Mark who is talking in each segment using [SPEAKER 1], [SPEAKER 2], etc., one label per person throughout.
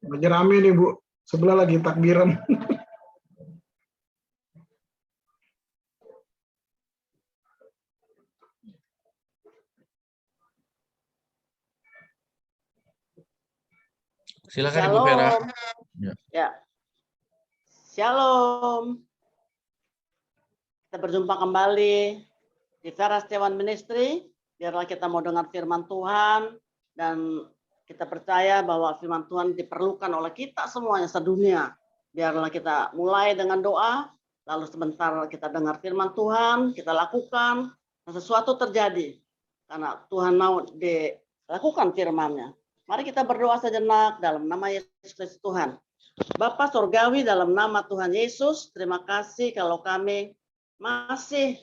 [SPEAKER 1] Lagi rame nih Bu, sebelah lagi takbiran.
[SPEAKER 2] Silakan Ibu Vera.
[SPEAKER 3] Ya. Shalom. Kita berjumpa kembali di Vera Setiawan Ministry. Biarlah kita mau dengar firman Tuhan dan kita percaya bahwa firman Tuhan diperlukan oleh kita semuanya sedunia. Biarlah kita mulai dengan doa, lalu sebentar kita dengar firman Tuhan, kita lakukan, dan sesuatu terjadi. Karena Tuhan mau dilakukan firman-Nya. Mari kita berdoa sejenak dalam nama Yesus Kristus Tuhan. Bapa Sorgawi, dalam nama Tuhan Yesus, terima kasih kalau kami masih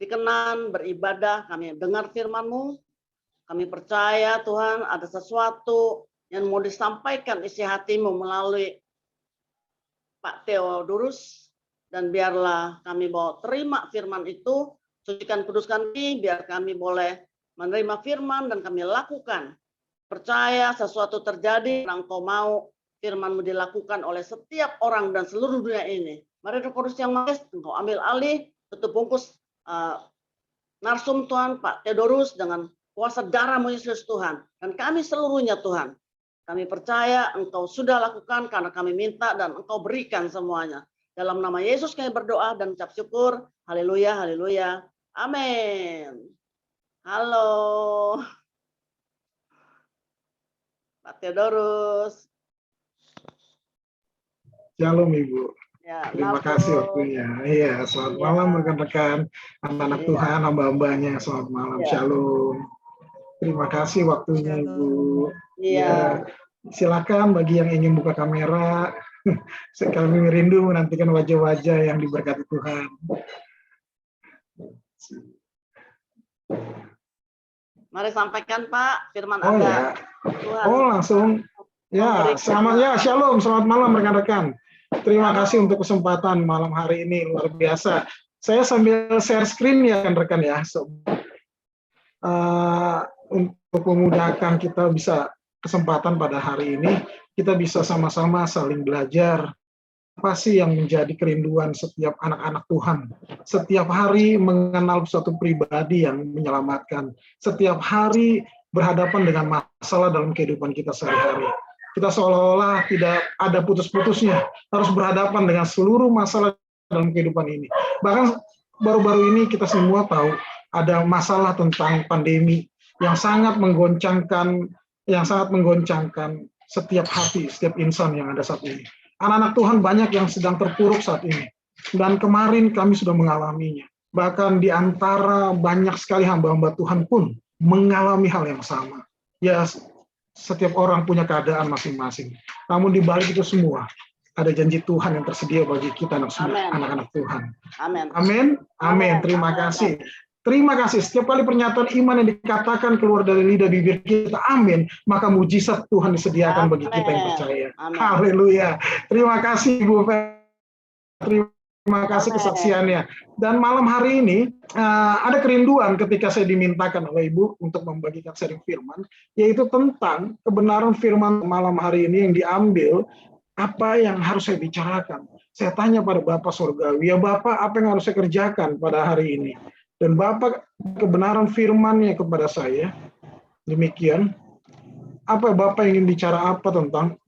[SPEAKER 3] dikenan beribadah, kami dengar firman-Mu, kami percaya Tuhan ada sesuatu yang mau disampaikan isi hati-Mu melalui Pak Theodorus, dan biarlah kami mau terima firman itu, sucikan kuduskan kami, biar kami boleh menerima firman dan kami lakukan. Percaya sesuatu terjadi, Engkau mau firman-Mu dilakukan oleh setiap orang dan seluruh dunia ini. Mari Roh Kudus yang Maha, Engkau ambil alih, tutup bungkus narsum Tuhan, Pak Theodorus, dengan kuasa darah-Mu Yesus Tuhan. Dan kami seluruhnya Tuhan. Kami percaya Engkau sudah lakukan karena kami minta dan Engkau berikan semuanya. Dalam nama Yesus kami berdoa dan ucap syukur. Haleluya, haleluya. Amin. Halo. Pak Theodorus.
[SPEAKER 1] Shalom Ibu.
[SPEAKER 3] Ya,
[SPEAKER 1] Terima kasih waktunya. Iya, selamat malam rekan-rekan, anak-anak Tuhan, hamba-hambanya. Selamat malam, Shalom. Terima kasih waktunya Ibu.
[SPEAKER 3] Iya.
[SPEAKER 1] Silakan bagi yang ingin buka kamera. Kami rindu menantikan wajah-wajah yang diberkati Tuhan.
[SPEAKER 3] Mari sampaikan Pak firman Anda.
[SPEAKER 1] Ya.
[SPEAKER 3] Tuhan.
[SPEAKER 1] Langsung. Ya, shalom, selamat malam rekan-rekan. Terima kasih untuk kesempatan malam hari ini, luar biasa. Saya sambil share screen ya rekan-rekan ya. Untuk memudahkan kita bisa kesempatan pada hari ini, kita bisa sama-sama saling belajar. Apa sih yang menjadi kerinduan setiap anak-anak Tuhan? Setiap hari mengenal suatu pribadi yang menyelamatkan. Setiap hari berhadapan dengan masalah dalam kehidupan kita sehari-hari. Kita seolah-olah tidak ada putus-putusnya, harus berhadapan dengan seluruh masalah dalam kehidupan ini. Bahkan baru-baru ini kita semua tahu ada masalah tentang pandemi yang sangat menggoncangkan setiap hati, setiap insan yang ada saat ini. Anak-anak Tuhan banyak yang sedang terpuruk saat ini. Dan kemarin kami sudah mengalaminya. Bahkan di antara banyak sekali hamba-hamba Tuhan pun mengalami hal yang sama. Ya, setiap orang punya keadaan masing-masing. Namun di balik itu semua, ada janji Tuhan yang tersedia bagi kita anak-anak Tuhan.
[SPEAKER 3] Amin.
[SPEAKER 1] Amin. Amin. Terima kasih. Terima kasih. Setiap kali pernyataan iman yang dikatakan keluar dari lidah bibir kita, amin, maka mujizat Tuhan disediakan bagi kita yang percaya. Haleluya. Terima kasih Bu Fer. Terima kasih kesaksiannya. Dan malam hari ini ada kerinduan ketika saya dimintakan oleh Ibu untuk membagikan sharing firman, yaitu tentang kebenaran firman malam hari ini yang diambil, apa yang harus saya bicarakan. Saya tanya pada Bapak Surgawi, ya Bapak, apa yang harus saya kerjakan pada hari ini? Dan Bapak kebenaran firman-Nya kepada saya, demikian. Apa Bapak ingin bicara apa tentang?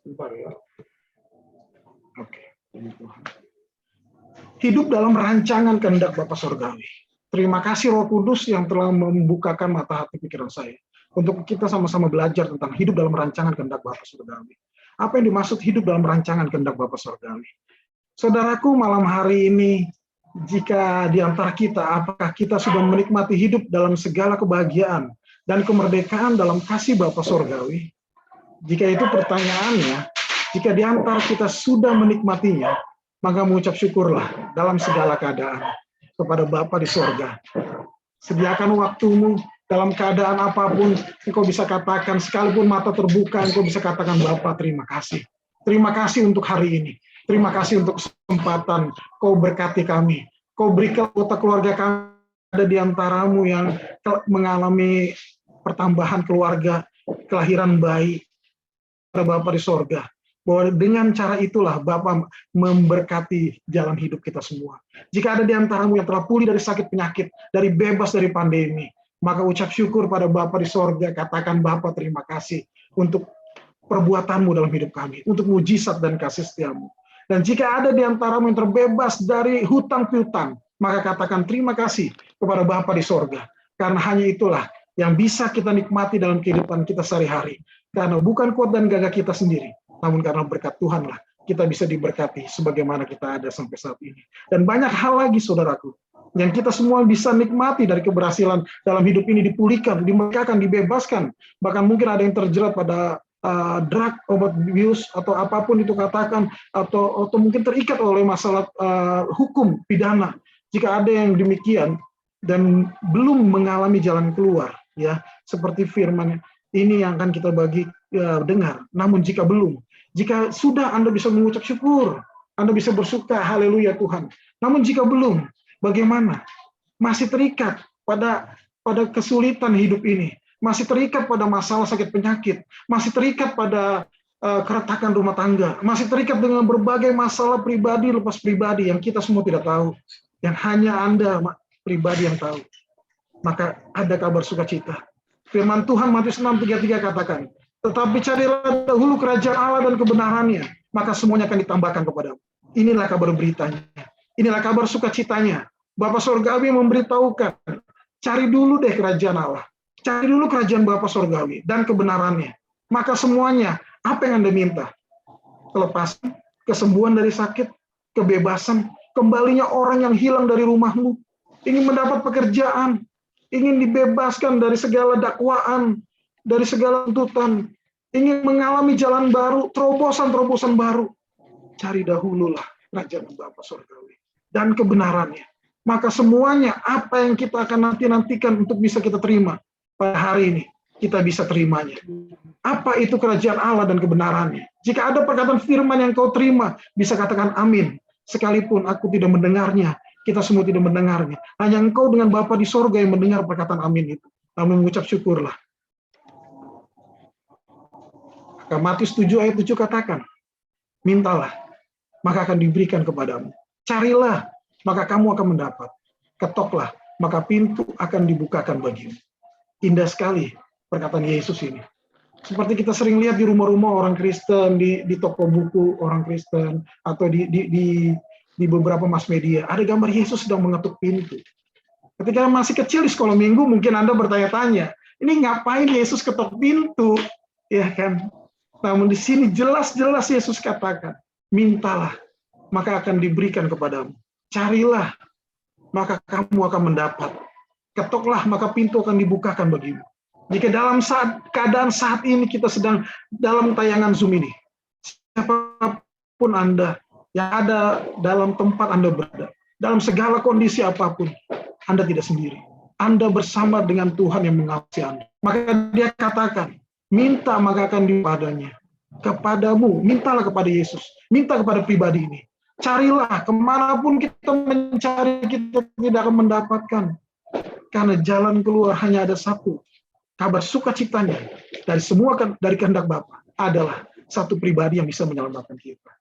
[SPEAKER 1] Bentar ya. Oke. Hidup dalam rancangan kehendak Bapa Surgawi. Terima kasih Roh Kudus yang telah membukakan mata hati pikiran saya. Untuk kita sama-sama belajar tentang hidup dalam rancangan kehendak Bapa Surgawi. Apa yang dimaksud hidup dalam rancangan kehendak Bapa Surgawi? Saudaraku, malam hari ini, jika di antara kita, apakah kita sudah menikmati hidup dalam segala kebahagiaan dan kemerdekaan dalam kasih Bapa Surgawi? Jika itu pertanyaannya, jika di antara kita sudah menikmatinya, maka mengucap syukurlah dalam segala keadaan kepada Bapa di surga. Sediakan waktumu dalam keadaan apapun, engkau bisa katakan, sekalipun mata terbuka, engkau bisa katakan, Bapa, terima kasih. Terima kasih untuk hari ini. Terima kasih untuk kesempatan kau berkati kami. Kau berikan anggota keluarga kami ada di antaramu yang mengalami pertambahan keluarga, kelahiran bayi, Bapa di sorga, bahwa dengan cara itulah Bapa memberkati jalan hidup kita semua. Jika ada di antaramu yang telah pulih dari sakit penyakit, dari bebas dari pandemi, maka ucap syukur pada Bapa di sorga, katakan Bapa terima kasih untuk perbuatanmu dalam hidup kami, untuk mujizat dan kasih setiamu. Dan jika ada di antaramu yang terbebas dari hutang piutang, maka katakan terima kasih kepada Bapa di sorga, karena hanya itulah yang bisa kita nikmati dalam kehidupan kita sehari-hari. Karena bukan kuat dan gagah kita sendiri, namun karena berkat Tuhanlah kita bisa diberkati sebagaimana kita ada sampai saat ini. Dan banyak hal lagi, saudaraku, yang kita semua bisa nikmati dari keberhasilan dalam hidup ini, dipulihkan, dimerdekakan, dibebaskan. Bahkan mungkin ada yang terjerat pada drug, obat bius, atau apapun itu katakan, atau mungkin terikat oleh masalah hukum pidana. Jika ada yang demikian dan belum mengalami jalan keluar, ya seperti firman ini yang akan kita dengar. Namun jika belum, jika sudah, Anda bisa mengucap syukur, Anda bisa bersuka, haleluya Tuhan. Namun jika belum, bagaimana? Masih terikat pada kesulitan hidup ini, masih terikat pada masalah sakit penyakit, masih terikat pada keretakan rumah tangga, masih terikat dengan berbagai masalah pribadi lepas pribadi yang kita semua tidak tahu, yang hanya Anda pribadi yang tahu. Maka ada kabar sukacita. Firman Tuhan Matius 6:33 katakan, tetapi carilah dahulu kerajaan Allah dan kebenarannya, maka semuanya akan ditambahkan kepadamu. Inilah kabar beritanya. Inilah kabar sukacitanya. Bapa Sorgawi memberitahukan, cari dulu deh kerajaan Allah. Cari dulu kerajaan Bapa Sorgawi dan kebenarannya. Maka semuanya, apa yang Anda minta? Kelepasan, kesembuhan dari sakit, kebebasan, kembalinya orang yang hilang dari rumahmu, ingin mendapat pekerjaan, ingin dibebaskan dari segala dakwaan, dari segala tuntutan, ingin mengalami jalan baru, terobosan-terobosan baru. Cari dahululah kerajaan Bapa Sorgawi dan kebenarannya. Maka semuanya apa yang kita akan nantikan untuk bisa kita terima pada hari ini, kita bisa terimanya. Apa itu kerajaan Allah dan kebenarannya? Jika ada perkataan firman yang kau terima, bisa katakan amin. Sekalipun aku tidak mendengarnya, kita semua tidak mendengarnya. Hanya engkau dengan Bapa di sorga yang mendengar perkataan amin itu. Namun mengucap syukurlah. Maka Matius 7 ayat 7 katakan, mintalah, maka akan diberikan kepadamu. Carilah, maka kamu akan mendapat. Ketoklah, maka pintu akan dibukakan bagimu. Indah sekali perkataan Yesus ini. Seperti kita sering lihat di rumah-rumah orang Kristen, di toko buku orang Kristen, atau di beberapa mass media, ada gambar Yesus sedang mengetuk pintu. Ketika masih kecil di sekolah minggu, mungkin Anda bertanya-tanya, ini ngapain Yesus ketok pintu? Ya kan? Namun di sini jelas-jelas Yesus katakan, mintalah, maka akan diberikan kepadamu. Carilah, maka kamu akan mendapat. Ketoklah, maka pintu akan dibukakan bagimu. Jika dalam keadaan saat ini kita sedang dalam tayangan Zoom ini, siapapun Anda yang ada dalam tempat Anda berada, dalam segala kondisi apapun, Anda tidak sendiri. Anda bersama dengan Tuhan yang mengasihi Anda. Maka dia katakan, minta maka akan dipadanya. Kepadamu, mintalah kepada Yesus. Minta kepada pribadi ini. Carilah, kemanapun kita mencari, kita tidak akan mendapatkan. Karena jalan keluar hanya ada satu. Kabar sukacitanya dari kehendak Bapa adalah satu pribadi yang bisa menyelamatkan kita.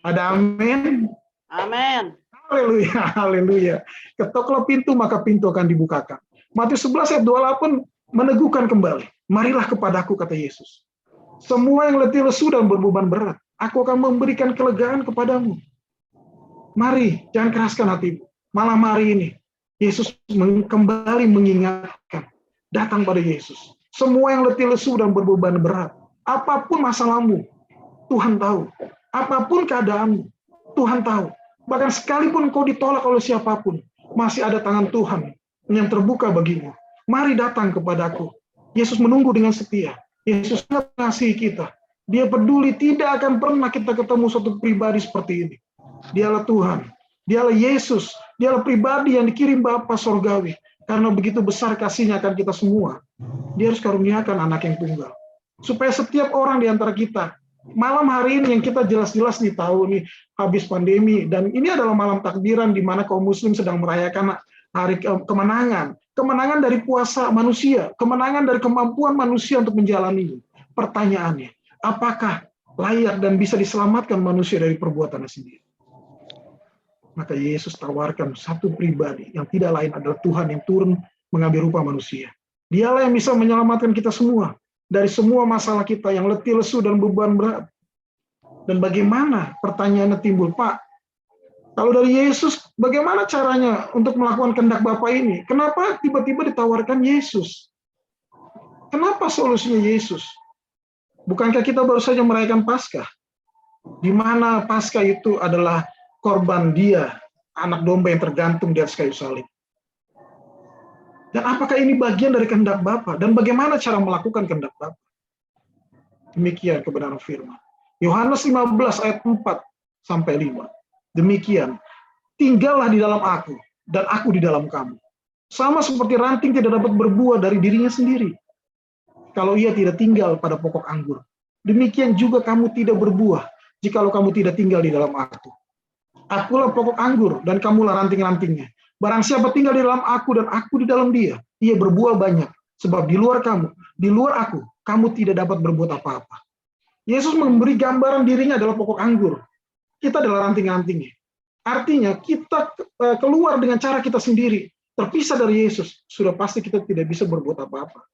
[SPEAKER 1] Ada amin?
[SPEAKER 3] Amin.
[SPEAKER 1] Haleluya, haleluya. Ketoklah pintu, maka pintu akan dibukakan. Matius 11 ayat 28 meneguhkan kembali. Marilah kepadaku, kata Yesus. Semua yang letih lesu dan berbeban berat, aku akan memberikan kelegaan kepadamu. Mari, jangan keraskan hatimu. Malam hari ini, Yesus kembali mengingatkan. Datang pada Yesus. Semua yang letih lesu dan berbeban berat, apapun masalahmu, Tuhan tahu. Apapun keadaanmu, Tuhan tahu. Bahkan sekalipun kau ditolak oleh siapapun, masih ada tangan Tuhan yang terbuka bagimu. Mari datang kepadaku. Yesus menunggu dengan setia. Yesus mengasihi kita. Dia peduli, tidak akan pernah kita ketemu suatu pribadi seperti ini. Dialah Tuhan. Dialah Yesus. Dialah pribadi yang dikirim Bapa Sorgawi. Karena begitu besar kasihnya akan kita semua. Dia harus karuniakan anak yang tunggal. Supaya setiap orang di antara kita, malam hari ini yang kita jelas-jelas tahu nih habis pandemi, dan ini adalah malam takbiran di mana kaum muslim sedang merayakan hari kemenangan, kemenangan dari kuasa manusia, kemenangan dari kemampuan manusia untuk menjalani. Pertanyaannya, apakah layak dan bisa diselamatkan manusia dari perbuatannya sendiri? Maka Yesus tawarkan satu pribadi yang tidak lain adalah Tuhan yang turun mengambil rupa manusia. Dialah yang bisa menyelamatkan kita semua dari semua masalah kita yang letih, lesu, dan beban berat. Dan bagaimana pertanyaannya timbul, Pak, kalau dari Yesus, bagaimana caranya untuk melakukan kehendak Bapa ini? Kenapa tiba-tiba ditawarkan Yesus? Kenapa solusinya Yesus? Bukankah kita baru saja merayakan Paskah? Di mana Paskah itu adalah korban Dia, anak domba yang tergantung di atas kayu salib. Dan apakah ini bagian dari kehendak Bapa? Dan bagaimana cara melakukan kehendak Bapa? Demikian kebenaran firman. Yohanes 15 ayat 4 sampai 5. Demikian, tinggallah di dalam aku, dan aku di dalam kamu. Sama seperti ranting tidak dapat berbuah dari dirinya sendiri, kalau ia tidak tinggal pada pokok anggur. Demikian juga kamu tidak berbuah, jikalau kamu tidak tinggal di dalam aku. Akulah pokok anggur, dan kamulah ranting-rantingnya. Barang siapa tinggal di dalam aku, dan aku di dalam dia, ia berbuah banyak. Sebab di luar kamu, di luar aku, kamu tidak dapat berbuat apa-apa. Yesus memberi gambaran dirinya adalah pokok anggur. Kita adalah ranting-rantingnya. Artinya kita keluar dengan cara kita sendiri, terpisah dari Yesus, sudah pasti kita tidak bisa berbuat apa-apa.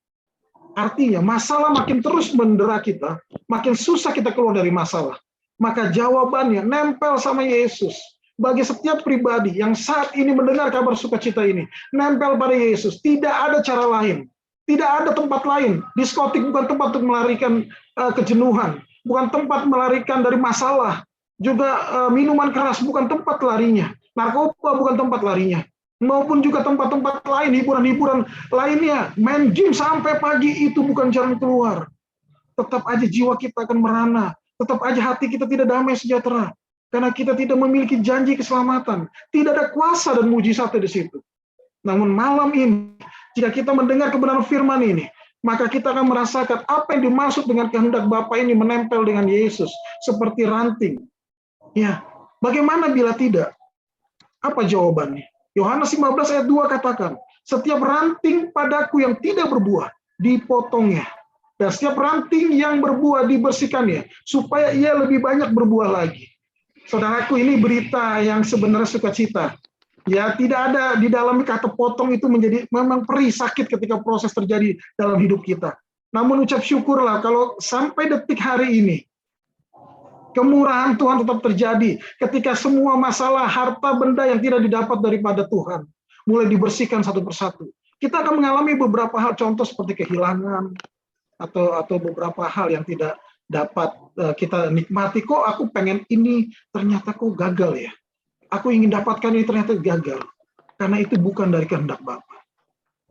[SPEAKER 1] Artinya masalah makin terus mendera kita, makin susah kita keluar dari masalah. Maka jawabannya nempel sama Yesus. Bagi setiap pribadi yang saat ini mendengar kabar sukacita ini, nempel pada Yesus. Tidak ada cara lain. Tidak ada tempat lain. Diskotik bukan tempat untuk melarikan kejenuhan. Bukan tempat melarikan dari masalah. Juga minuman keras bukan tempat larinya. Narkoba bukan tempat larinya. Maupun juga tempat-tempat lain, hiburan-hiburan lainnya. Main game sampai pagi itu bukan jalan keluar. Tetap aja jiwa kita akan merana. Tetap aja hati kita tidak damai sejahtera. Karena kita tidak memiliki janji keselamatan. Tidak ada kuasa dan mujizat di situ. Namun malam ini, jika kita mendengar kebenaran firman ini, maka kita akan merasakan apa yang dimaksud dengan kehendak Bapa ini menempel dengan Yesus. Seperti ranting. Ya, bagaimana bila tidak? Apa jawabannya? Yohanes 15 ayat 2 katakan, setiap ranting padaku yang tidak berbuah, dipotongnya. Dan setiap ranting yang berbuah dibersihkannya, supaya ia lebih banyak berbuah lagi. Saudaraku, ini berita yang sebenarnya sukacita. Ya, tidak ada di dalam kata potong itu menjadi memang perih sakit ketika proses terjadi dalam hidup kita. Namun ucap syukurlah kalau sampai detik hari ini, kemurahan Tuhan tetap terjadi ketika semua masalah harta benda yang tidak didapat daripada Tuhan mulai dibersihkan satu persatu. Kita akan mengalami beberapa hal, contoh seperti kehilangan atau beberapa hal yang tidak dapat kita nikmati. Kok aku pengen ini, ternyata kok gagal ya. Aku ingin dapatkan ini, ternyata gagal. Karena itu bukan dari kehendak Bapa.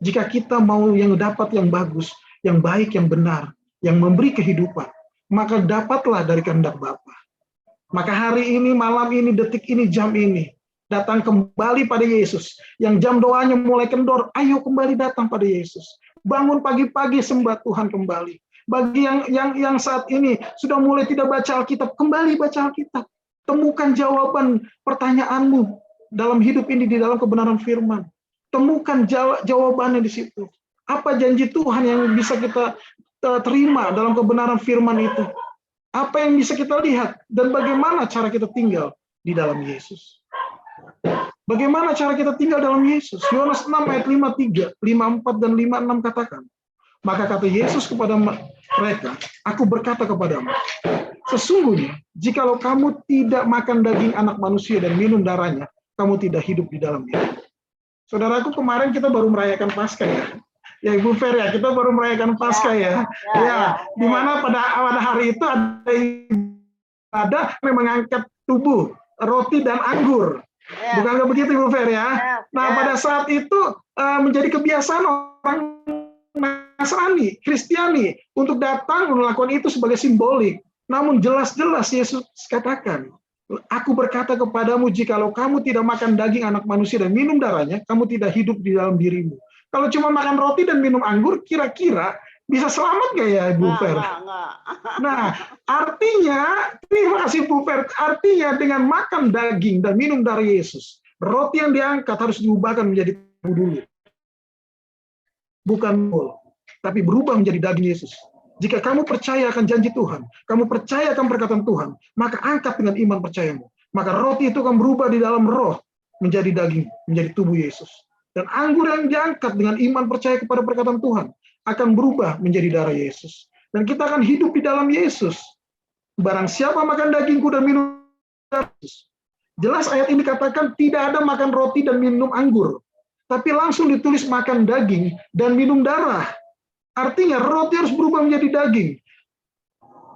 [SPEAKER 1] Jika kita mau yang dapat yang bagus, yang baik, yang benar, yang memberi kehidupan, maka dapatlah dari kehendak Bapa. Maka hari ini, malam ini, detik ini, jam ini, datang kembali pada Yesus. Yang jam doanya mulai kendor, ayo kembali datang pada Yesus. Bangun pagi-pagi sembah Tuhan kembali. Bagi yang saat ini sudah mulai tidak baca Alkitab, kembali baca Alkitab. Temukan jawaban pertanyaanmu dalam hidup ini di dalam kebenaran firman. Temukan jawabannya di situ. Apa janji Tuhan yang bisa kita terima dalam kebenaran firman itu? Apa yang bisa kita lihat dan bagaimana cara kita tinggal di dalam Yesus? Bagaimana cara kita tinggal dalam Yesus? Yohanes 6 ayat 53, 54 dan 56 katakan. Maka kata Yesus kepada mereka, aku berkata kepadamu, sesungguhnya jikalau kamu tidak makan daging anak manusia dan minum darahnya, kamu tidak hidup di dalamnya. Saudaraku, kemarin kita baru merayakan Paskah ya. Ya Ibu Fer ya, kita baru merayakan Paskah ya. Di mana pada hari itu ada yang mengangkat tubuh, roti dan anggur. Bukan begitu Ibu Fer ya? Nah, pada saat itu menjadi kebiasaan orang Nasrani, Kristiani untuk datang melakukan itu sebagai simbolik. Namun jelas-jelas Yesus katakan, aku berkata kepadamu, jikalau kamu tidak makan daging anak manusia dan minum darahnya, kamu tidak hidup di dalam dirimu. Kalau cuma makan roti dan minum anggur, kira-kira bisa selamat nggak ya, Bu Fer? Nah, artinya, terima kasih Bu Fer, artinya dengan makan daging dan minum darah Yesus, Roti yang diangkat harus diubahkan menjadi tubuh dulu. Bukan tapi berubah menjadi daging Yesus. Jika kamu percaya akan janji Tuhan, kamu percaya akan perkataan Tuhan, maka angkat dengan iman percayamu. Maka roti itu akan berubah di dalam roh menjadi daging, menjadi tubuh Yesus. Dan anggur yang diangkat dengan iman percaya kepada perkataan Tuhan akan berubah menjadi darah Yesus. Dan kita akan hidup di dalam Yesus. Barang siapa makan dagingku dan minum darah Yesus. Jelas ayat ini katakan tidak ada makan roti dan minum anggur. Tapi langsung ditulis makan daging dan minum darah. Artinya roti harus berubah menjadi daging.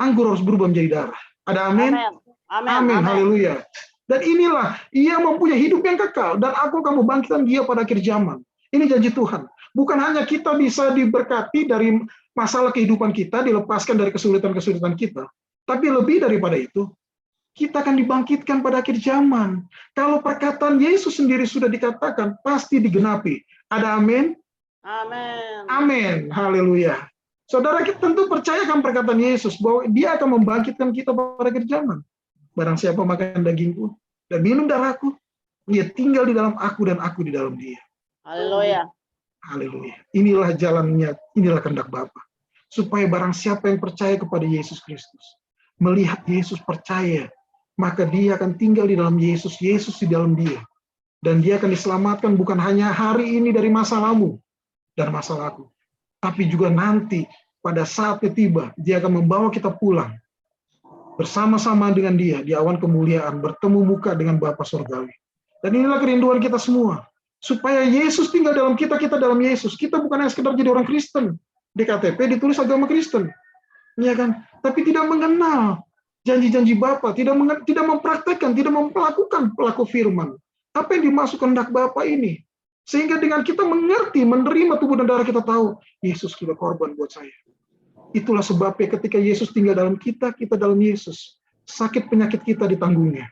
[SPEAKER 1] Anggur harus berubah menjadi darah. Ada amin? Amin. Haleluya. Dan inilah ia mempunyai hidup yang kekal. Dan aku akan membangkitkan dia pada akhir zaman. Ini janji Tuhan. Bukan hanya kita bisa diberkati dari masalah kehidupan kita, dilepaskan dari kesulitan-kesulitan kita. Tapi lebih daripada itu, kita akan dibangkitkan pada akhir zaman. Kalau perkataan Yesus sendiri sudah dikatakan, pasti digenapi. Ada amin?
[SPEAKER 3] Amin.
[SPEAKER 1] Amin. Haleluya. Saudara, kita tentu percayakan perkataan Yesus bahwa dia akan membangkitkan kita pada akhir zaman. Barang siapa makan dagingku dan minum darahku, dia tinggal di dalam aku dan aku di dalam dia.
[SPEAKER 3] Haleluya.
[SPEAKER 1] Haleluya. Inilah jalannya, inilah kehendak Bapa. Supaya barang siapa yang percaya kepada Yesus Kristus, melihat Yesus percaya, maka dia akan tinggal di dalam Yesus, Yesus di dalam dia. Dan dia akan diselamatkan bukan hanya hari ini dari masalahmu dan masalahku, tapi juga nanti pada saatnya tiba, dia akan membawa kita pulang bersama-sama dengan dia di awan kemuliaan, bertemu muka dengan Bapa Surgawi. Dan inilah kerinduan kita semua, supaya Yesus tinggal dalam kita, kita dalam Yesus. Kita bukan hanya sekedar jadi orang Kristen. Di KTP ditulis agama Kristen, ya kan? Tapi tidak mengenal janji-janji Bapa, tidak mempraktekkan, tidak melakukan pelaku firman. Apa yang dimaksud kehendak Bapa ini? Sehingga dengan kita mengerti, menerima tubuh dan darah, kita tahu, Yesus sudah korban buat saya. Itulah sebabnya ketika Yesus tinggal dalam kita, kita dalam Yesus. Sakit penyakit kita ditanggungnya.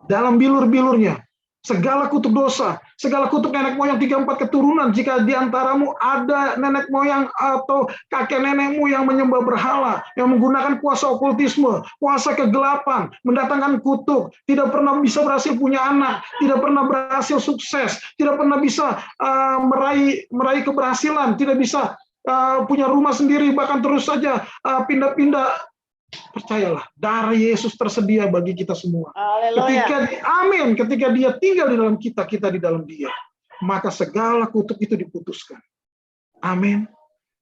[SPEAKER 1] Dalam bilur-bilurnya, segala kutuk dosa, segala kutuk nenek moyang 3-4 keturunan, jika di antaramu ada nenek moyang atau kakek nenekmu yang menyembah berhala, yang menggunakan kuasa okultisme, kuasa kegelapan, mendatangkan kutuk, tidak pernah bisa berhasil punya anak, tidak pernah berhasil sukses, tidak pernah bisa meraih keberhasilan, tidak bisa punya rumah sendiri, bahkan terus saja pindah-pindah. Percayalah, darah Yesus tersedia bagi kita semua. Ketika dia tinggal di dalam kita, kita di dalam dia, maka segala kutuk itu diputuskan. Amin.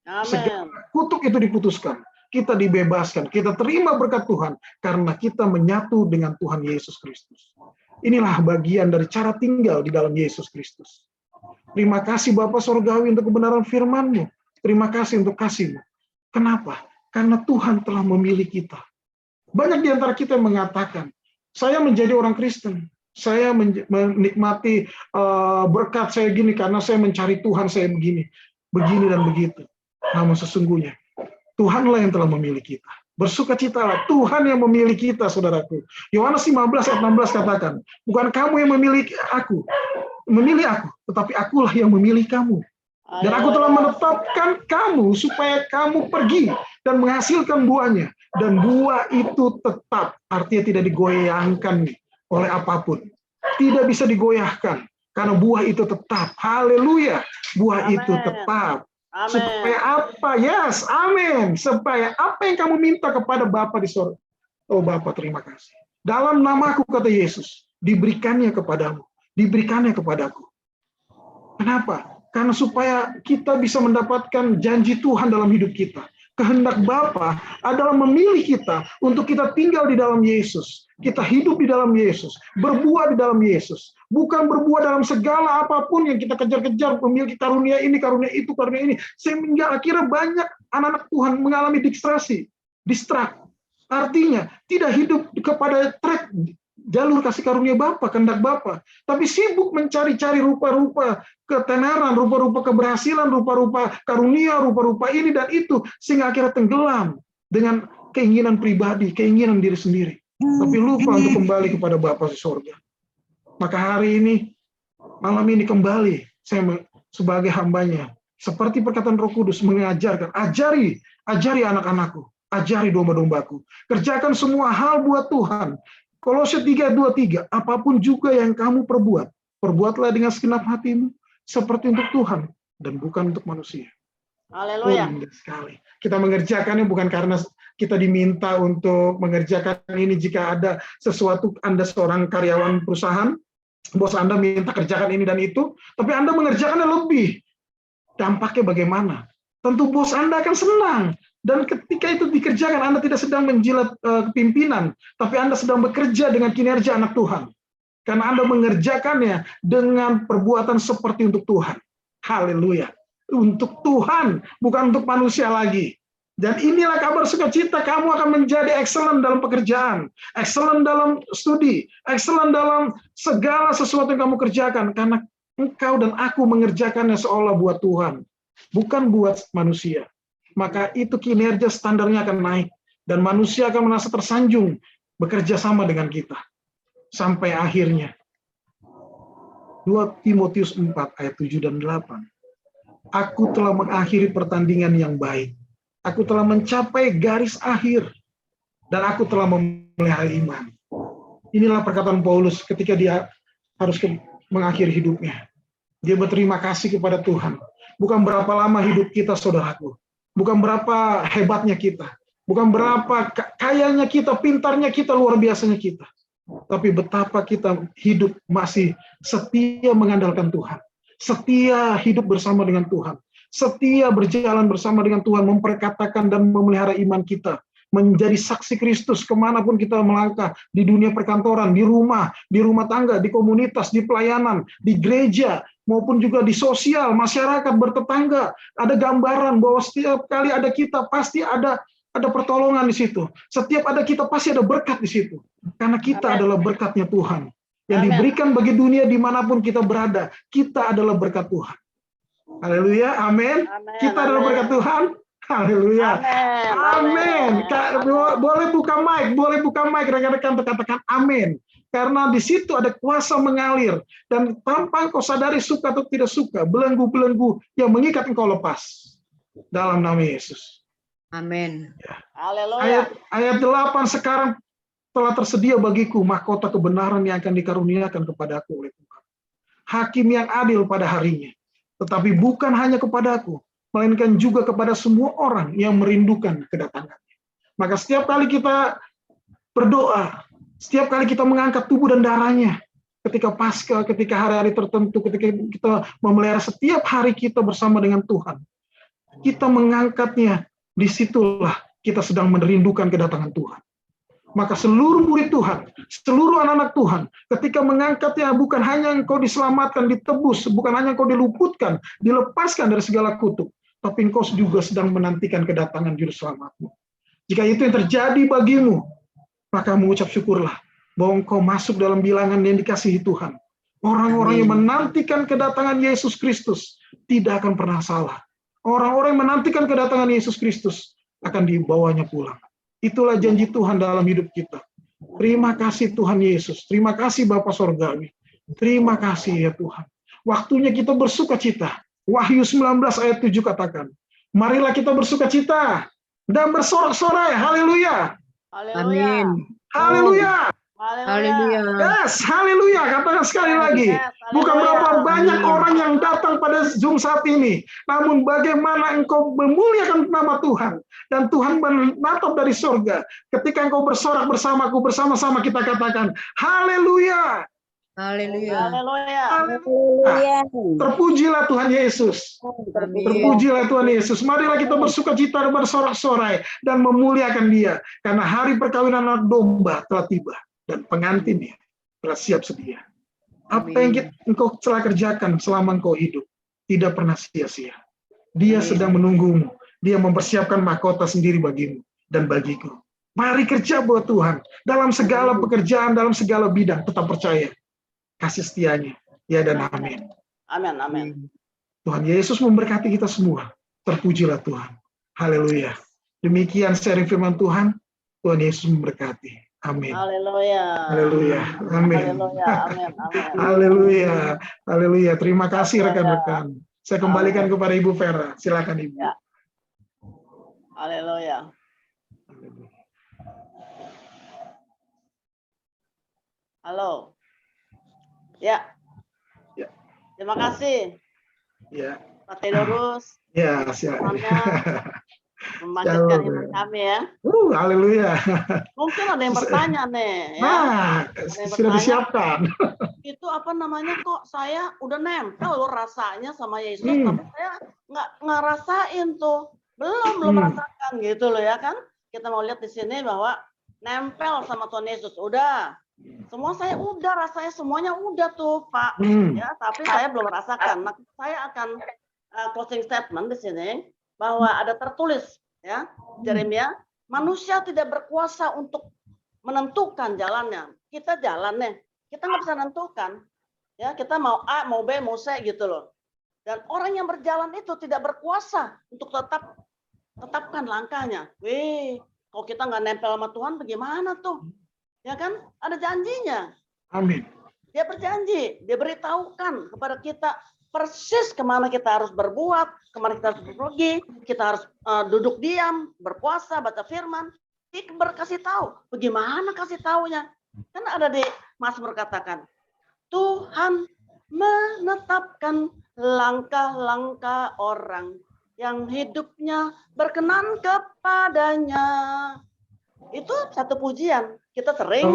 [SPEAKER 1] Segala kutuk itu diputuskan. Kita dibebaskan, kita terima berkat Tuhan karena kita menyatu dengan Tuhan Yesus Kristus. Inilah bagian dari cara tinggal di dalam Yesus Kristus. Terima kasih Bapa Surgawi untuk kebenaran firman-Mu. Terima kasih untuk kasih-Mu. Kenapa? Karena Tuhan telah memilih kita. Banyak di antara kita yang mengatakan, saya menjadi orang Kristen, saya menikmati berkat saya gini karena saya mencari Tuhan saya begini dan begitu. Namun sesungguhnya, Tuhanlah yang telah memilih kita. Bersukacitalah, Tuhan yang memilih kita, saudaraku. Yohanes 15 ayat 16 katakan, bukan kamu yang memilih aku, tetapi akulah yang memilih kamu. Dan aku telah menetapkan kamu supaya kamu pergi dan menghasilkan buahnya. Dan buah itu tetap, artinya tidak digoyahkan oleh apapun. Tidak bisa digoyahkan, karena buah itu tetap. Haleluya, buah itu tetap. Amen. Supaya apa? Yes, amin. Supaya apa yang kamu minta kepada Bapa di surga. Oh Bapa, terima kasih. Dalam namaku, kata Yesus, diberikannya kepadamu, diberikannya kepadaku. Kenapa? Karena supaya kita bisa mendapatkan janji Tuhan dalam hidup kita. Kehendak Bapa adalah memilih kita untuk kita tinggal di dalam Yesus. Kita hidup di dalam Yesus, berbuah di dalam Yesus. Bukan berbuah dalam segala apapun yang kita kejar-kejar, memiliki karunia ini, karunia itu, karunia ini. Sehingga akhirnya banyak anak-anak Tuhan mengalami distrak. Artinya, tidak hidup kepada track jalur kasih karunia Bapa, kehendak Bapa, tapi sibuk mencari-cari rupa-rupa ketenaran, rupa-rupa keberhasilan, rupa-rupa karunia, rupa-rupa ini dan itu, sehingga akhirnya tenggelam dengan keinginan pribadi, keinginan diri sendiri, tapi lupa untuk kembali kepada Bapa di sorga. Maka hari ini, malam ini kembali, saya sebagai hambanya, seperti perkataan Roh Kudus mengajarkan, ajari anak-anakku, ajari domba-dombaku, kerjakan semua hal buat Tuhan. Kolose 3:23, apapun juga yang kamu perbuat, perbuatlah dengan segenap hatimu, seperti untuk Tuhan, dan bukan untuk manusia.
[SPEAKER 3] Haleluya.
[SPEAKER 1] Indah sekali. Kita mengerjakannya bukan karena kita diminta untuk mengerjakan ini. Jika ada sesuatu, Anda seorang karyawan perusahaan, bos Anda minta kerjakan ini dan itu, tapi Anda mengerjakannya lebih. Dampaknya bagaimana? Tentu bos Anda akan senang. Dan ketika itu dikerjakan, Anda tidak sedang menjilat pimpinan, tapi Anda sedang bekerja dengan kinerja anak Tuhan. Karena Anda mengerjakannya dengan perbuatan seperti untuk Tuhan. Haleluya. Untuk Tuhan, bukan untuk manusia lagi. Dan inilah kabar sukacita, kamu akan menjadi excellent dalam pekerjaan, excellent dalam studi, excellent dalam segala sesuatu yang kamu kerjakan, karena engkau dan aku mengerjakannya seolah buat Tuhan, bukan buat manusia. Maka itu kinerja standarnya akan naik, dan manusia akan merasa tersanjung bekerja sama dengan kita. Sampai akhirnya, 2 Timotius 4 ayat 7 dan 8. Aku telah mengakhiri pertandingan yang baik. Aku telah mencapai garis akhir. Dan aku telah memelihara iman. Inilah perkataan Paulus ketika dia harus mengakhiri hidupnya. Dia berterima kasih kepada Tuhan. Bukan berapa lama hidup kita, saudaraku. Bukan berapa hebatnya kita. Bukan berapa kayanya kita, pintarnya kita, luar biasanya kita. Tapi betapa kita hidup masih setia mengandalkan Tuhan. Setia hidup bersama dengan Tuhan. Setia berjalan bersama dengan Tuhan, memperkatakan dan memelihara iman kita. Menjadi saksi Kristus kemanapun kita melangkah, di dunia perkantoran, di rumah tangga, di komunitas, di pelayanan, di gereja, maupun juga di sosial, masyarakat, bertetangga. Ada gambaran bahwa setiap kali ada kita, pasti ada pertolongan di situ. Setiap ada kita, pasti ada berkat di situ. Karena kita adalah berkatnya Tuhan. Yang diberikan bagi dunia dimanapun kita berada, kita adalah berkat Tuhan. Haleluya, amin. Kita adalah berkat Tuhan. Haleluya. Amin. Boleh buka mic, rekan-rekan, katakan amin. Karena di situ ada kuasa mengalir, dan tanpa engkau sadari, suka atau tidak suka, belenggu-belenggu yang mengikat engkau lepas. Dalam nama Yesus.
[SPEAKER 2] Amin.
[SPEAKER 3] Haleluya.
[SPEAKER 1] Ayat 8, sekarang telah tersedia bagiku mahkota kebenaran yang akan dikaruniakan kepadaku oleh Tuhan. Hakim yang adil pada harinya. Tetapi bukan hanya kepadaku, melainkan juga kepada semua orang yang merindukan kedatangannya. Maka setiap kali kita berdoa, setiap kali kita mengangkat tubuh dan darahnya, ketika Paskah, ketika hari-hari tertentu, ketika kita memelihara setiap hari kita bersama dengan Tuhan, kita mengangkatnya, disitulah kita sedang merindukan kedatangan Tuhan. Maka seluruh murid Tuhan, seluruh anak-anak Tuhan, ketika mengangkatnya, bukan hanya engkau diselamatkan, ditebus, bukan hanya engkau diluputkan, dilepaskan dari segala kutuk, tapi engkau juga sedang menantikan kedatangan Juru Selamatmu. Jika itu yang terjadi bagimu, maka mengucap syukurlah bahwa engkau masuk dalam bilangan yang dikasihi Tuhan. Orang-orang yang menantikan kedatangan Yesus Kristus tidak akan pernah salah. Orang-orang yang menantikan kedatangan Yesus Kristus akan dibawanya pulang. Itulah janji Tuhan dalam hidup kita. Terima kasih Tuhan Yesus. Terima kasih Bapa Sorgawi. Terima kasih ya Tuhan. Waktunya kita bersuka cita. Wahyu 19 ayat 7 katakan, marilah kita bersuka cita dan bersorak-sorai. Haleluya.
[SPEAKER 3] Haleluya.
[SPEAKER 1] Haleluya.
[SPEAKER 2] Haleluya.
[SPEAKER 1] Yes, haleluya. Katakan sekali lagi. Bukan berapa banyak orang yang datang pada Zoom saat ini, namun bagaimana engkau memuliakan nama Tuhan, dan Tuhan menatap dari surga. Ketika engkau bersorak bersamaku, bersama-sama kita katakan haleluya.
[SPEAKER 2] Haleluya.
[SPEAKER 3] Haleluya.
[SPEAKER 1] Terpujilah Tuhan Yesus. Terpujilah Tuhan Yesus. Marilah kita bersuka cita dan bersorak-sorai dan memuliakan Dia, karena hari perkawinan anak domba telah tiba dan pengantinnya telah siap sedia. Apa yang engkau telah kerjakan selama engkau hidup tidak pernah sia-sia. Dia sedang menunggumu. Dia mempersiapkan mahkota sendiri bagimu dan bagiku. Mari kerja buat Tuhan dalam segala pekerjaan, dalam segala bidang. Tetap percaya kasih setianya. Ya dan amin.
[SPEAKER 3] Amin, amin.
[SPEAKER 1] Tuhan Yesus memberkati kita semua. Terpujilah Tuhan. Haleluya. Demikian sharing firman Tuhan. Tuhan Yesus memberkati. Amin.
[SPEAKER 3] Haleluya.
[SPEAKER 1] Haleluya. Amin.
[SPEAKER 3] Haleluya. Amin. Amin.
[SPEAKER 1] Haleluya. Haleluya. Terima kasih rekan-rekan. Saya kembalikan kepada Ibu Vera. Silakan Ibu.
[SPEAKER 3] Ya. Haleluya. Halo. Ya.
[SPEAKER 1] Ya.
[SPEAKER 3] Terima kasih,
[SPEAKER 1] Ya,
[SPEAKER 3] Pak Theodorus.
[SPEAKER 1] ya, siap.
[SPEAKER 3] Membangkitkan
[SPEAKER 1] Jauh.
[SPEAKER 3] iman kami ya.
[SPEAKER 1] Haleluya.
[SPEAKER 3] Mungkin ada yang bertanya nih, ya.
[SPEAKER 1] Nah,
[SPEAKER 3] Ada yang
[SPEAKER 1] sudah
[SPEAKER 3] bertanya,
[SPEAKER 1] disiapkan.
[SPEAKER 3] itu apa namanya, kok saya udah nempel loh rasanya sama Yesus,
[SPEAKER 1] Hmm.
[SPEAKER 3] tapi saya nggak ngerasain tuh, belum merasakan gitu loh ya kan. Kita mau lihat di sini bahwa nempel sama Tuhan Yesus udah, semua saya udah rasanya, semuanya udah tuh Pak, ya, tapi saya belum merasakan. Nah, saya akan closing statement di sini bahwa ada tertulis ya, Yeremia, manusia tidak berkuasa untuk menentukan jalannya. Kita jalan nih, kita nggak bisa menentukan. Ya, kita mau A, mau B, mau C gitu loh. Dan orang yang berjalan itu tidak berkuasa untuk tetapkan langkahnya. Wih, kalau kita nggak nempel sama Tuhan, bagaimana tuh? Ya kan? Ada janjinya.
[SPEAKER 1] Amin.
[SPEAKER 3] Dia berjanji, dia beritahukan kepada kita persis kemana kita harus berbuat, kemana kita harus pergi, kita harus duduk diam, berpuasa, baca firman. Dia berkasih tahu. Bagaimana kasih taunya? Kan ada di Mazmur katakan, Tuhan menetapkan langkah-langkah orang yang hidupnya berkenan kepadanya. Itu satu pujian. Kita sering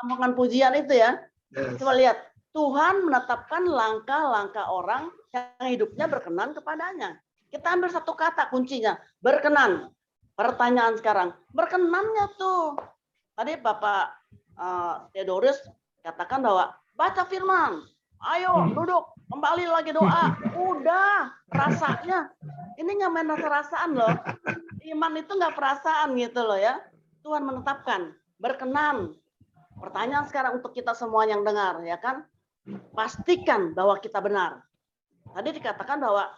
[SPEAKER 3] melakukan pujian itu ya.
[SPEAKER 1] Yes.
[SPEAKER 3] Coba lihat, Tuhan menetapkan langkah-langkah orang yang hidupnya berkenan kepadanya. Kita ambil satu kata kuncinya, berkenan. Pertanyaan sekarang, berkenannya tuh. Tadi Bapak Theodorus katakan bahwa baca firman, ayo duduk, kembali lagi doa. Udah, rasanya. Ini nggak main rasa-rasaan loh. Iman itu nggak perasaan gitu loh ya. Tuhan menetapkan, berkenan. Pertanyaan sekarang untuk kita semua yang dengar, ya kan? Pastikan bahwa kita benar. Tadi dikatakan bahwa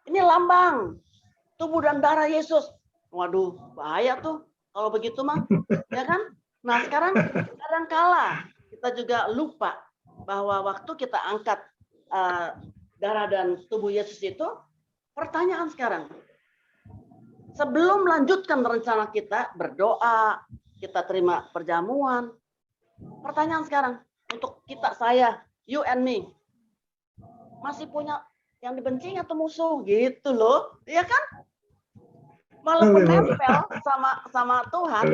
[SPEAKER 3] ini lambang tubuh dan darah Yesus. Waduh, bahaya tuh kalau begitu mah, ya kan? Nah sekarang kadangkala kita juga lupa bahwa waktu kita angkat darah dan tubuh Yesus itu, pertanyaan sekarang, sebelum melanjutkan rencana kita berdoa, kita terima perjamuan, pertanyaan sekarang untuk kita, saya, you and me, masih punya yang dibenci atau musuh gitu loh, ya kan? Walaupun nempel sama Tuhan,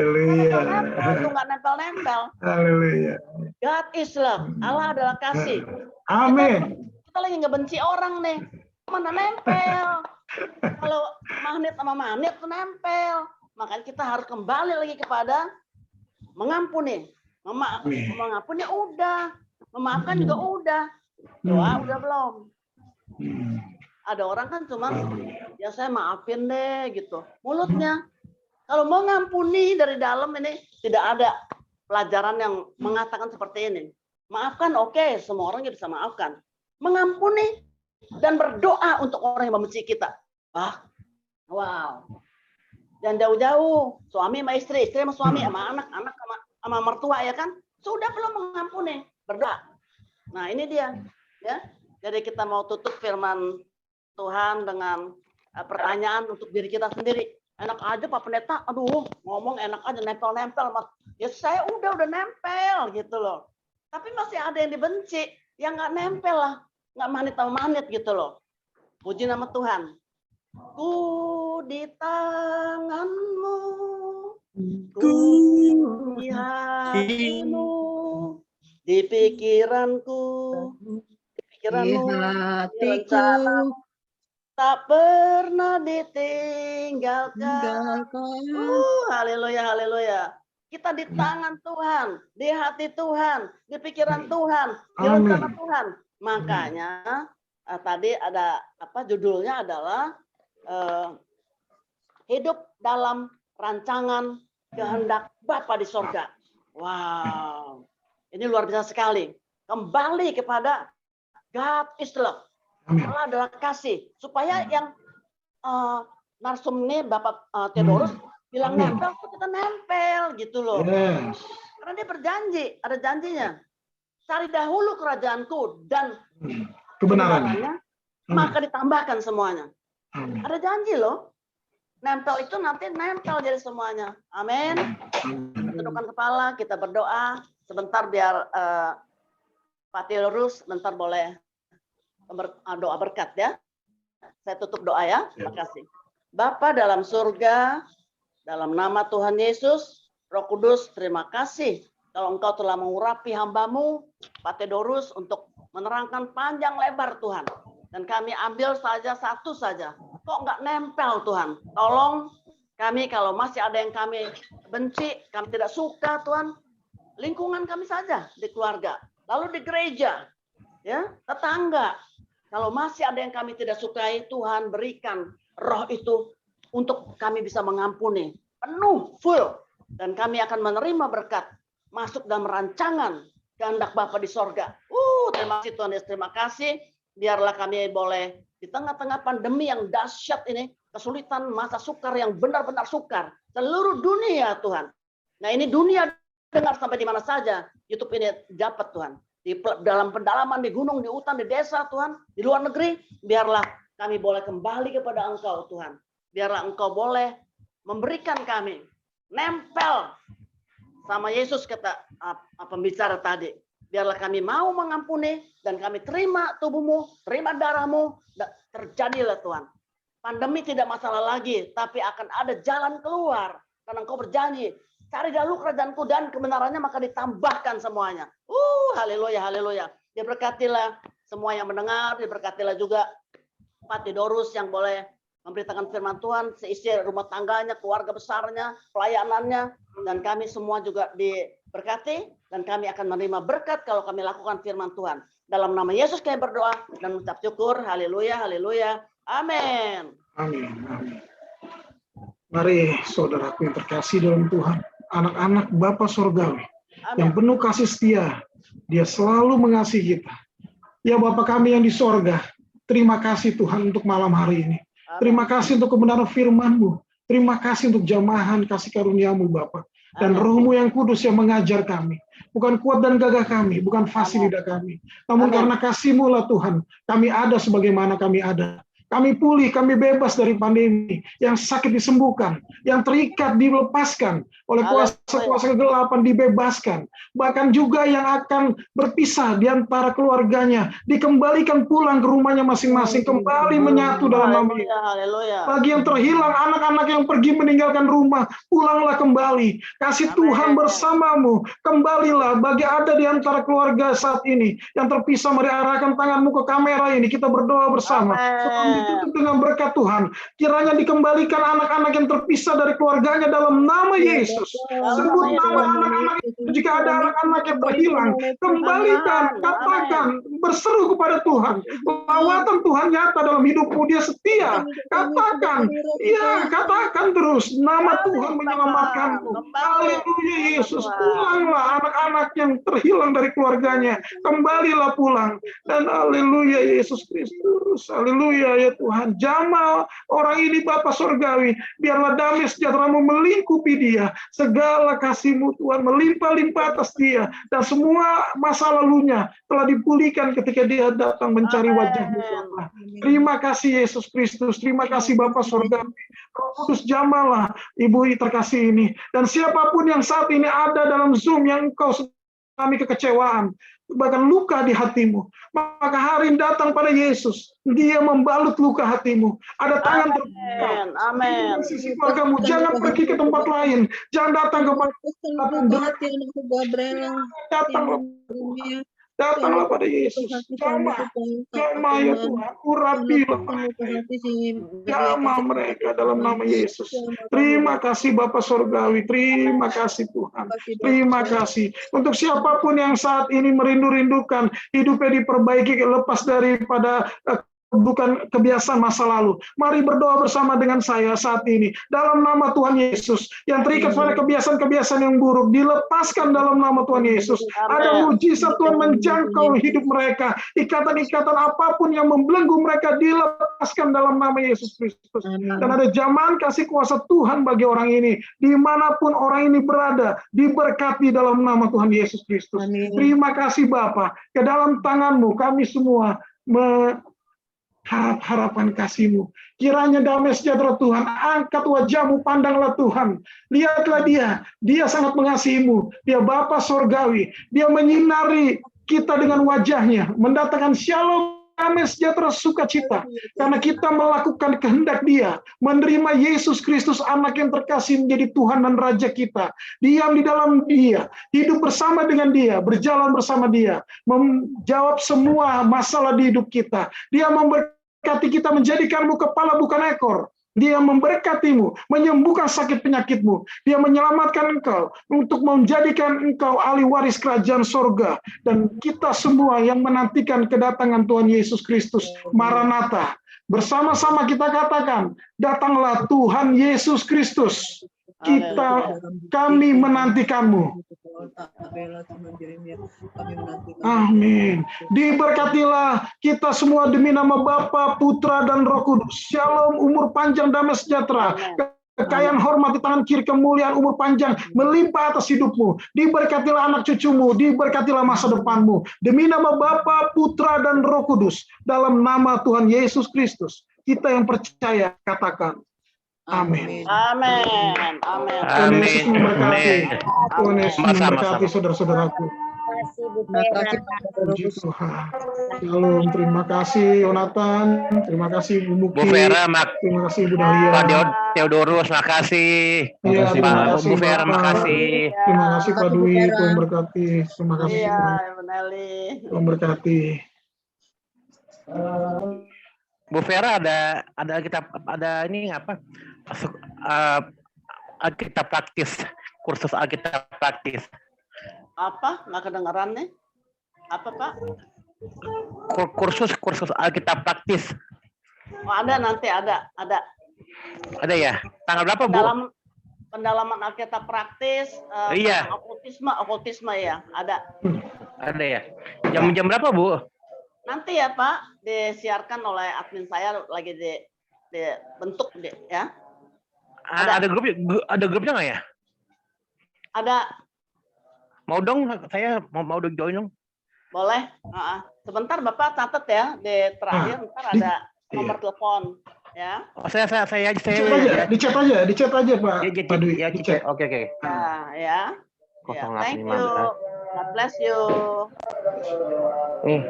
[SPEAKER 3] nggak nempel.
[SPEAKER 1] Haleluya.
[SPEAKER 3] God is love. Allah adalah kasih.
[SPEAKER 1] Amin.
[SPEAKER 3] Kita lagi nggak benci orang nih, mana nempel. Kalau magnet sama magnet tuh nempel. Makanya kita harus kembali lagi kepada mengampuni. Mengampuni udah, memaafkan juga udah. Doa udah belum? Ada orang kan cuman ya saya maafin deh gitu. Mulutnya. Kalau mau ngampuni dari dalam ini tidak ada pelajaran yang mengatakan seperti ini. Maafkan oke, semua orang bisa maafkan. Mengampuni dan berdoa untuk orang yang membenci kita. Wow. Dan jauh-jauh, suami sama istri, istri sama suami, sama anak, anak sama mertua ya kan? Sudah belum mengampuni, berdoa. Nah, ini dia, ya. Jadi kita mau tutup firman Tuhan dengan pertanyaan untuk diri kita sendiri. Enak aja Pak Pendeta, aduh, ngomong enak aja nempel-nempel, Mas. Ya saya udah nempel gitu loh. Tapi masih ada yang dibenci, yang nggak nempel lah, nggak manit gitu loh. Puji nama Tuhan. Ku di tanganmu, ku di hatimu, di pikiranku, di pikiranmu, di rencanamu, tak pernah ditinggalkan. Haleluya, haleluya. Kita di tangan Tuhan, di hati Tuhan, di pikiran Tuhan, di rencana Tuhan. Makanya tadi ada judulnya adalah hidup dalam rancangan kehendak Bapa di sorga. Wow, ini luar biasa sekali. Kembali kepada God is love. Allah adalah kasih. Supaya yang narsum ini Bapak Theodorus bilang nempel, kita nempel gitu loh. Yes. Karena dia berjanji, ada janjinya. Cari dahulu kerajaanku dan kebenarannya, maka ditambahkan semuanya. Ada janji loh. Nempel itu nanti nempel jadi semuanya. Amin. Kita tundukkan kepala, kita berdoa. Sebentar biar Pak Theodorus sebentar boleh doa berkat ya. Saya tutup doa ya. Terima kasih. Bapa dalam surga, dalam nama Tuhan Yesus, Roh Kudus, terima kasih kalau Engkau telah mengurapi hamba-Mu, Pak Theodorus, untuk menerangkan panjang lebar Tuhan. Dan kami ambil saja satu saja. Kok nggak nempel Tuhan? Tolong kami kalau masih ada yang kami benci, kami tidak suka Tuhan, lingkungan kami saja di keluarga, lalu di gereja, ya tetangga. Kalau masih ada yang kami tidak sukai, Tuhan berikan roh itu untuk kami bisa mengampuni penuh, full. Dan kami akan menerima berkat masuk dalam rancangan kehendak Bapa di sorga. Terima kasih Tuhan Yesus, terima kasih. Biarlah kami boleh di tengah-tengah pandemi yang dahsyat ini, kesulitan masa sukar yang benar-benar sukar. Seluruh dunia Tuhan. Nah ini dunia dengar sampai di mana saja. YouTube ini dapat Tuhan. Di dalam pendalaman, di gunung, di hutan, di desa Tuhan. Di luar negeri, biarlah kami boleh kembali kepada Engkau Tuhan. Biarlah Engkau boleh memberikan kami nempel sama Yesus kata pembicara tadi. Biarlah kami mau mengampuni dan kami terima tubuh-Mu, terima darah-Mu. Terjadilah Tuhan. Pandemi tidak masalah lagi, tapi akan ada jalan keluar. Karena Engkau berjanji, cari dahulu kerajaan-Ku dan kebenarannya maka ditambahkan semuanya. Haleluya, haleluya. Diberkatilah semua yang mendengar, diberkatilah juga Pak Theodorus yang boleh memberitakan firman Tuhan, seisi rumah tangganya, keluarga besarnya, pelayanannya, dan kami semua juga diberkati, dan kami akan menerima berkat kalau kami lakukan firman Tuhan. Dalam nama Yesus kami berdoa dan mengucap syukur. Haleluya, haleluya. Amin.
[SPEAKER 1] Amin. Amin. Mari saudaraku yang terkasih dalam Tuhan, anak-anak Bapa Surgawi, yang penuh kasih setia, Dia selalu mengasihi kita. Ya Bapa kami yang di sorga, terima kasih Tuhan untuk malam hari ini. Terima kasih untuk kebenaran firman-Mu. Terima kasih untuk jamahan kasih karunia-Mu Bapa. Dan Roh-Mu yang kudus yang mengajar kami. Bukan kuat dan gagah kami, bukan fasih lidah kami. Namun karena kasih-Mu lah Tuhan, kami ada sebagaimana kami ada. Kami pulih, kami bebas dari pandemi. Yang sakit disembuhkan, yang terikat dilepaskan, oleh kuasa-kuasa kegelapan dibebaskan. Bahkan juga yang akan berpisah di antara keluarganya, dikembalikan pulang ke rumahnya masing-masing, kembali menyatu dalam nama Yesus. Bagi yang terhilang, anak-anak yang pergi meninggalkan rumah, pulanglah kembali. Kasih Tuhan bersamamu, kembalilah. Bagi ada di antara keluarga saat ini, yang terpisah, mari arahkan tanganmu ke kamera ini, kita berdoa bersama. Ditutup dengan berkat Tuhan. Kiranya dikembalikan anak-anak yang terpisah dari keluarganya dalam nama Yesus. Sebut nama anak-anak itu. Jika ada anak-anak yang terhilang, kembalikan, katakan, berseru kepada Tuhan. Lawatan Tuhan nyata dalam hidupmu, Dia setia. Katakan, ya katakan terus, nama Tuhan menyelamatkanmu. Haleluya Yesus. Pulanglah anak-anak yang terhilang dari keluarganya. Kembalilah pulang. Dan haleluya Yesus Kristus. Haleluya ya Tuhan, jamah orang ini Bapa Surgawi, biarlah damai sejahtera-Mu melingkupi dia, segala kasih-Mu Tuhan melimpah-limpah atas dia, dan semua masa lalunya telah dipulihkan ketika dia datang mencari wajah-Mu. Terima kasih Yesus Kristus, terima kasih Bapa Surgawi, Roh Kudus jamalah Ibu terkasih ini, dan siapapun yang saat ini ada dalam Zoom yang Engkau kami kekecewaan, bahkan luka di hatimu, maka hari datang pada Yesus, Dia membalut luka hatimu. Ada tangan terbuka. Amin. Sisi keluargamu, jangan pergi ke tempat lain, jangan datang ke datanglah pada Yesus. Jamah ya Tuhan, urapilah jamah mereka dalam nama Yesus. Terima kasih Bapa Surgawi, terima kasih Tuhan, terima kasih untuk siapapun yang saat ini merindu-rindukan hidupnya diperbaiki, lepas daripada bukan kebiasaan masa lalu. Mari berdoa bersama dengan saya saat ini. Dalam nama Tuhan Yesus, yang terikat pada kebiasaan-kebiasaan yang buruk, dilepaskan dalam nama Tuhan Yesus. Ada mujizat Tuhan menjangkau hidup mereka. Ikatan-ikatan apapun yang membelenggu mereka, dilepaskan dalam nama Yesus Kristus. Dan ada jamahan kasih kuasa Tuhan bagi orang ini. Dimanapun orang ini berada, diberkati dalam nama Tuhan Yesus Kristus. Terima kasih Bapa. Ke dalam tangan-Mu kami semua harap-harapan kasih-Mu. Kiranya damai sejahtera Tuhan, angkat wajah-Mu, pandanglah Tuhan. Lihatlah dia sangat mengasihi-Mu. Dia Bapa Sorgawi, dia menyinari kita dengan wajahnya, mendatangkan shalom, damai sejahtera, sukacita. Karena kita melakukan kehendak Dia, menerima Yesus Kristus, anak yang terkasih menjadi Tuhan dan Raja kita. Diam di dalam Dia, hidup bersama dengan Dia, berjalan bersama Dia, menjawab semua masalah di hidup kita. Dia memberkati kita, menjadikanmu kepala bukan ekor. Dia memberkatimu, menyembuhkan sakit penyakitmu. Dia menyelamatkan engkau untuk menjadikan engkau ahli waris kerajaan sorga. Dan kita semua yang menantikan kedatangan Tuhan Yesus Kristus, Maranatha. Bersama-sama kita katakan, datanglah Tuhan Yesus Kristus. Kami menantikanmu. Amin. Diberkatilah kita semua demi nama Bapa, Putra, dan Roh Kudus. Shalom, umur panjang, damai sejahtera. Kekayaan, hormat di tangan kiri, kemuliaan, umur panjang melimpah atas hidupmu. Diberkatilah anak cucumu, diberkatilah masa depanmu. Demi nama Bapa, Putra, dan Roh Kudus. Dalam nama Tuhan Yesus Kristus. Kita yang percaya, katakan. Amin.
[SPEAKER 3] Amin. Amin.
[SPEAKER 1] Tuhan Yesus memberkati. Tuhan Yesus
[SPEAKER 4] Sama-sama.
[SPEAKER 1] memberkati saudara-saudaraku. Puji Tuhan. Shalom. Terima kasih Yonatan. Terima kasih Bu Muki.
[SPEAKER 4] Bu Vera,
[SPEAKER 1] Terima kasih Bu Dahlia.
[SPEAKER 4] Pak Theodorus, makasih.
[SPEAKER 1] Iya, terima kasih
[SPEAKER 4] Bu Vera,
[SPEAKER 1] Bapak.
[SPEAKER 4] makasih.
[SPEAKER 1] Terima kasih Pak Dwi. Tuhan berkati. Terima kasih.
[SPEAKER 3] Iya, Ibu Nelly.
[SPEAKER 1] Tuhan berkati.
[SPEAKER 4] Bu Vera ada ini apa? Alkitab praktis, kursus Alkitab praktis.
[SPEAKER 3] Apa? Nggak kedengeran nih? Apa, Pak?
[SPEAKER 4] Kursus Alkitab praktis.
[SPEAKER 3] Oh, ada nanti, ada.
[SPEAKER 4] Ada ya? Tanggal berapa, Bu?
[SPEAKER 3] Pendalaman Alkitab praktis,
[SPEAKER 4] Iya.
[SPEAKER 3] okultisme ya, ada.
[SPEAKER 4] Ada ya? Jam berapa, Bu?
[SPEAKER 3] Nanti ya Pak, disiarkan oleh admin saya lagi dibentuk ya.
[SPEAKER 4] Ada grupnya nggak ya?
[SPEAKER 3] Ada.
[SPEAKER 4] Mau dong, saya mau join dong.
[SPEAKER 3] Boleh. Sebentar Bapak catat ya, di terakhir ntar ada nomor telepon ya.
[SPEAKER 4] Oh, saya
[SPEAKER 1] Di chat aja Pak. Pak Dwi.
[SPEAKER 4] Ya,
[SPEAKER 1] Di chat.
[SPEAKER 4] Oke.
[SPEAKER 3] Ya. Thank you. God bless you.
[SPEAKER 4] Nih.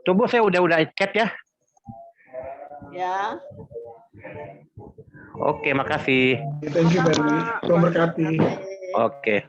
[SPEAKER 4] Coba saya udah chat ya.
[SPEAKER 3] Ya.
[SPEAKER 4] Oke, makasih.
[SPEAKER 1] Thank you Pak Dwi. Tuhan berkati.
[SPEAKER 4] Oke.